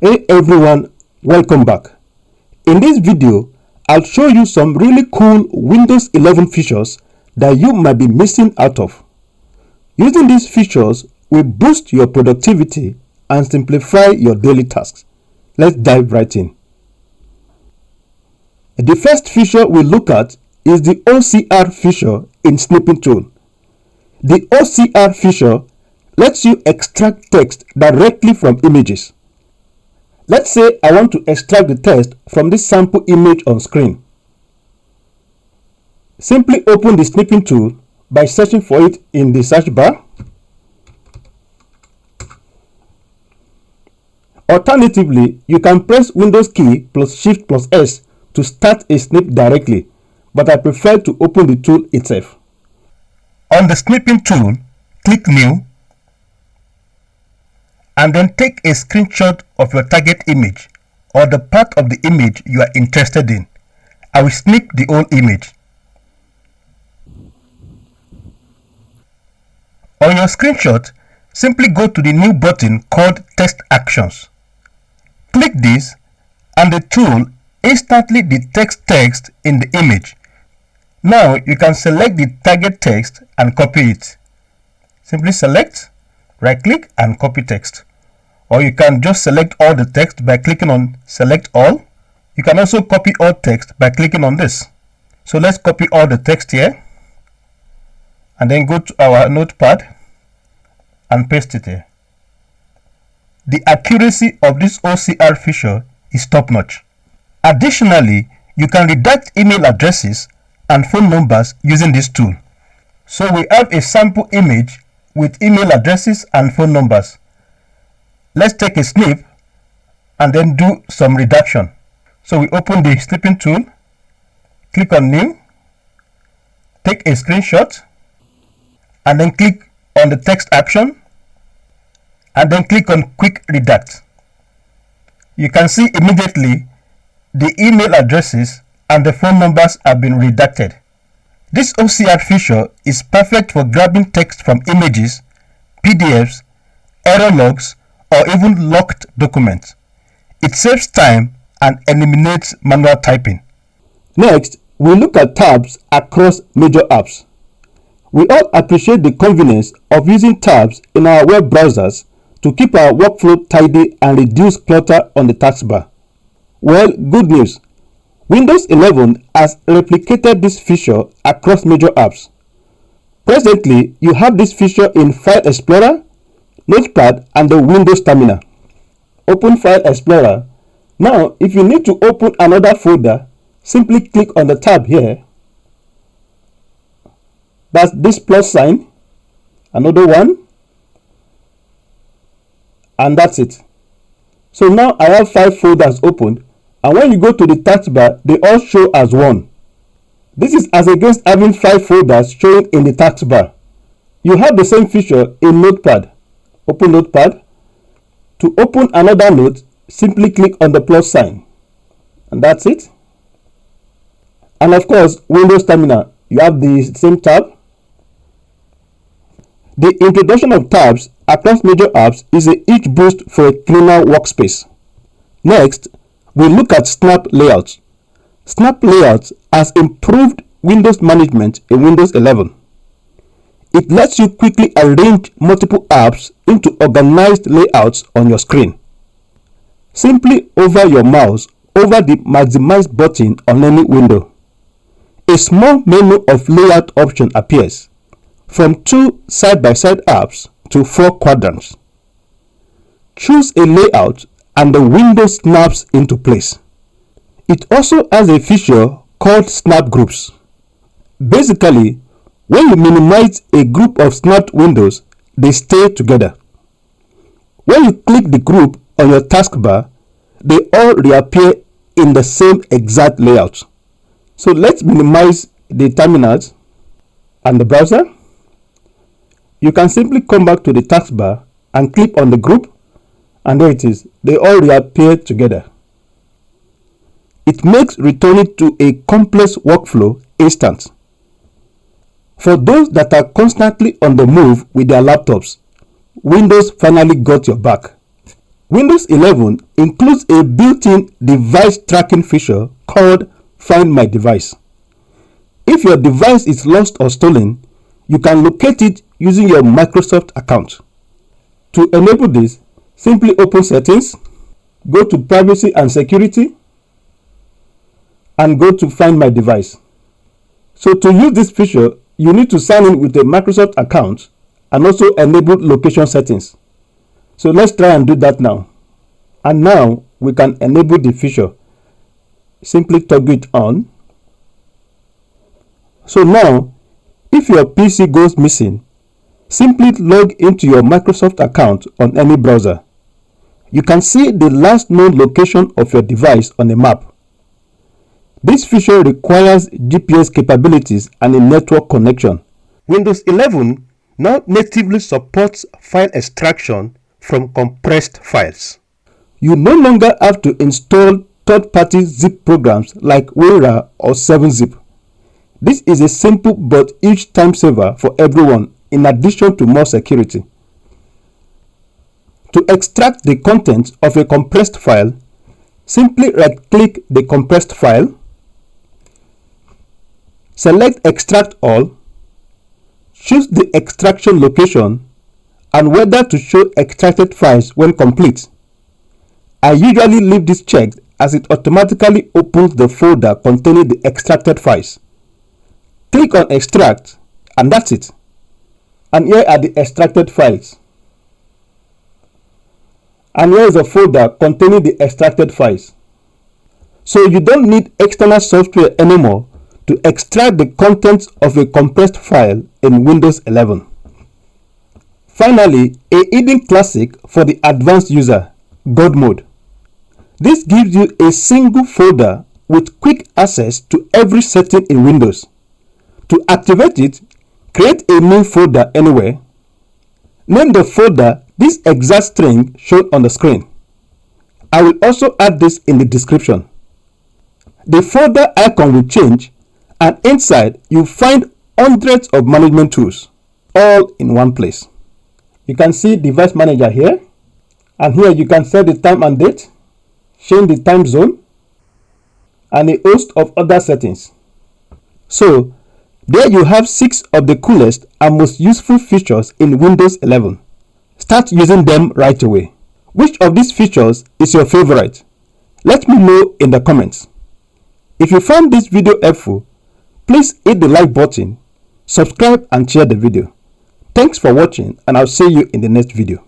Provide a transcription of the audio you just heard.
Hey everyone, welcome back. In this video, I'll show you some really cool Windows 11 features that you might be missing out of. Using these features will boost your productivity and simplify your daily tasks. Let's dive right in. The first feature we look at is the OCR feature in Snipping Tool. The OCR feature lets you extract text directly from images. Let's say I want to extract the text from this sample image on screen. Simply open the Snipping Tool by searching for it in the search bar. Alternatively, you can press Windows key plus Shift plus S to start a snip directly, but I prefer to open the tool itself. On the Snipping Tool, click New, and then take a screenshot of your target image or the part of the image you are interested in. I will snip the whole image. On your screenshot, simply go to the new button called Text Actions. Click this and the tool instantly detects text in the image. Now you can select the target text and copy it. Simply select, right-click and copy text. Or you can just select all the text by clicking on Select All. You can also copy all text by clicking on this. So let's copy all the text here and then go to our notepad and paste it here. The accuracy of this OCR feature is top-notch. Additionally, you can redact email addresses and phone numbers using this tool. So we have a sample image with email addresses and phone numbers. Let's take a snip and then do some redaction. So we open the Snipping Tool, click on New, take a screenshot, and then click on the text action, and then click on Quick Redact. You can see immediately the email addresses and the phone numbers have been redacted. This OCR feature is perfect for grabbing text from images, PDFs, error logs, or even locked documents. It saves time and eliminates manual typing. Next, we look at tabs across major apps. We all appreciate the convenience of using tabs in our web browsers to keep our workflow tidy and reduce clutter on the taskbar. Well, good news. Windows 11 has replicated this feature across major apps. Presently, you have this feature in File Explorer, Notepad, and the Windows Terminal. Open File Explorer. Now, if you need to open another folder, simply click on the tab here. That's this plus sign, another one, and that's it. So now I have 5 folders opened, and when you go to the taskbar, they all show as one. This is as against having 5 folders showing in the taskbar. You have the same feature in Notepad. Open Notepad. To open another note, simply click on the plus sign, and that's it. And of course, Windows Terminal, you have the same tab. The introduction of tabs across major apps is a huge boost for a cleaner workspace. Next, we look at Snap Layouts. Snap Layouts has improved Windows management in Windows 11. It lets you quickly arrange multiple apps into organized layouts on your screen. Simply hover your mouse over the Maximize button on any window. A small menu of layout option appears, from 2 side-by-side apps to 4 quadrants. Choose a layout and the window snaps into place. It also has a feature called Snap Groups. Basically, when you minimize a group of snapped windows, they stay together. When you click the group on your taskbar, they all reappear in the same exact layout. So let's minimize the terminals and the browser. You can simply come back to the taskbar and click on the group, and there it is. They all reappear together. It makes returning to a complex workflow instant. For those that are constantly on the move with their laptops, Windows finally got your back. Windows 11 includes a built-in device tracking feature called Find My Device. If your device is lost or stolen, you can locate it using your Microsoft account. To enable this, simply open Settings, go to Privacy and Security, and go to Find My Device. So to use this feature, you need to sign in with a Microsoft account and also enable location settings. So let's try and do that now. And now we can enable the feature. Simply toggle it on. So now, if your PC goes missing, simply log into your Microsoft account on any browser. You can see the last known location of your device on a map. This feature requires GPS capabilities and a network connection. Windows 11 now natively supports file extraction from compressed files. You no longer have to install third-party zip programs like WinRAR or 7-zip. This is a simple but huge time saver for everyone, in addition to more security. To extract the contents of a compressed file, simply right-click the compressed file, select Extract All, choose the extraction location and whether to show extracted files when complete. I usually leave this checked as it automatically opens the folder containing the extracted files. Click on Extract and that's it. And here are the extracted files. And here is a folder containing the extracted files. So you don't need external software anymore to extract the contents of a compressed file in Windows 11. Finally, a hidden classic for the advanced user, God Mode. This gives you a single folder with quick access to every setting in Windows. To activate it, create a new folder anywhere. Name the folder this exact string shown on the screen. I will also add this in the description. The folder icon will change, and inside you'll find hundreds of management tools, all in one place. You can see Device Manager here, and here you can set the time and date, change the time zone, and a host of other settings. So, there you have 6 of the coolest and most useful features in Windows 11. Start using them right away. Which of these features is your favorite? Let me know in the comments. If you found this video helpful, please hit the like button, subscribe and share the video. Thanks for watching, and I'll see you in the next video.